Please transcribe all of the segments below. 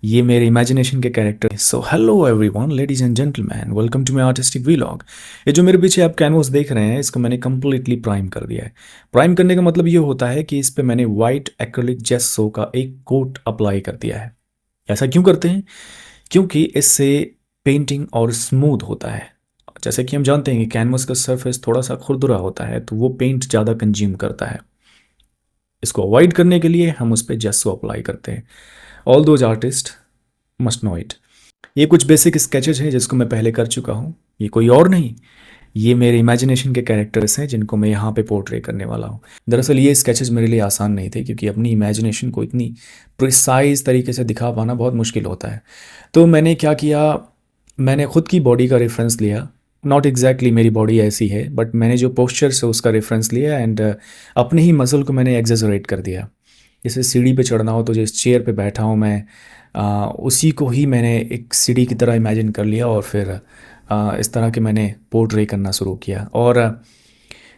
ये मेरे इमेजिनेशन के character. So hello everyone, ladies and gentleman, welcome to my artistic vlog. ये जो मेरे पीछे आप कैनवस देख रहे हैं, इसको मैंने कम्प्लीटली प्राइम कर दिया है। प्राइम करने का मतलब ये होता है कि इस पे मैंने वाइट एक्रिलिक जेस्सो का एक कोट अप्लाई कर दिया है। ऐसा क्यों करते हैं? क्योंकि इससे पेंटिंग और स्मूथ होता है। जैसे कि हम जानते हैं कि कैनवस का सरफेस थोड़ा सा खुरदुरा होता है, तो वो पेंट ज़्यादा कंज्यूम करता है। इसको अवॉइड करने के लिए हम उस पर जेस्सो अप्लाई करते हैं। All those artist must know it. ये कुछ बेसिक स्केचेज हैं जिसको मैं पहले कर चुका हूँ। ये कोई और नहीं, ये मेरे इमेजिनेशन के कैरेक्टर्स हैं जिनको मैं यहाँ पे पोर्ट्रे करने वाला हूँ। दरअसल ये स्केचेस मेरे लिए आसान नहीं थे, क्योंकि अपनी इमेजिनेशन को इतनी प्रिसाइज तरीके से दिखा पाना बहुत मुश्किल होता है। तो मैंने क्या किया, मैंने खुद की बॉडी का रेफरेंस लिया। नॉट एग्जैक्टली मेरी बॉडी ऐसी है, बट मैंने जो पोस्चर्स है उसका रेफरेंस लिया एंड अपने ही मसल को मैंने एग्जेजरेट कर दिया। जैसे सीढ़ी पे चढ़ना हो तो जिस चेयर पे बैठा हूँ मैं, उसी को ही मैंने एक सीढ़ी की तरह इमेजिन कर लिया और फिर इस तरह के मैंने पोर्ट्रे करना शुरू किया। और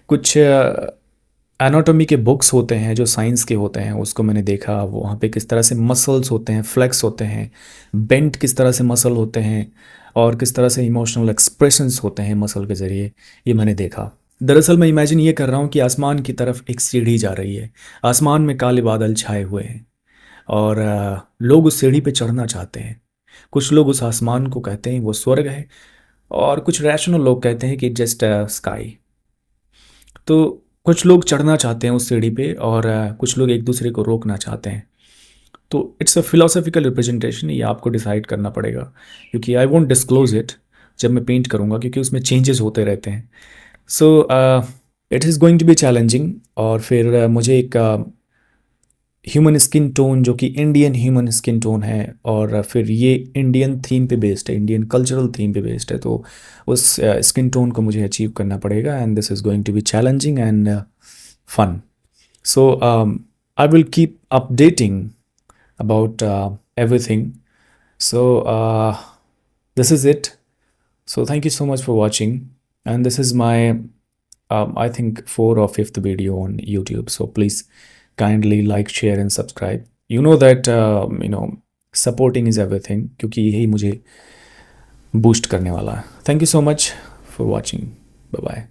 कुछ एनाटॉमी के बुक्स होते हैं जो साइंस के होते हैं, उसको मैंने देखा। वहाँ पे किस तरह से मसल्स होते हैं, फ्लेक्स होते हैं, बेंट किस तरह से मसल होते हैं, और किस तरह से इमोशनल एक्सप्रेशंस होते हैं मसल के ज़रिए, ये मैंने देखा। दरअसल मैं इमेजिन ये कर रहा हूँ कि आसमान की तरफ एक सीढ़ी जा रही है। आसमान में काले बादल छाए हुए हैं और लोग उस सीढ़ी पे चढ़ना चाहते हैं। कुछ लोग उस आसमान को कहते हैं वो स्वर्ग है, और कुछ रैशनल लोग कहते हैं कि जस्ट स्काई। तो कुछ लोग चढ़ना चाहते हैं उस सीढ़ी पे, और कुछ लोग एक दूसरे को रोकना चाहते हैं। तो इट्स अ फिलोसॉफिकल रिप्रेजेंटेशन, ये आपको डिसाइड करना पड़ेगा, क्योंकि आई वोंट डिस्क्लोज इट जब मैं पेंट करूँगा, क्योंकि उसमें चेंजेस होते रहते हैं। So it is going to be challenging. और फिर मुझे एक ह्यूमन स्किन टोन, जो कि इंडियन ह्यूमन स्किन टोन है, और फिर ये इंडियन थीम पे बेस्ड है, इंडियन कल्चरल थीम पे बेस्ड है, तो उस स्किन टोन को मुझे अचीव करना पड़ेगा। And this is going to be challenging and fun. So I will keep updating about everything. So this is it. So thank you so much for watching, and this is my I think fourth or fifth video on YouTube. So please kindly like, share and subscribe. You know that supporting is everything, क्योंकि यही मुझे boost करने वाला है। Thank you so much for watching. Bye bye.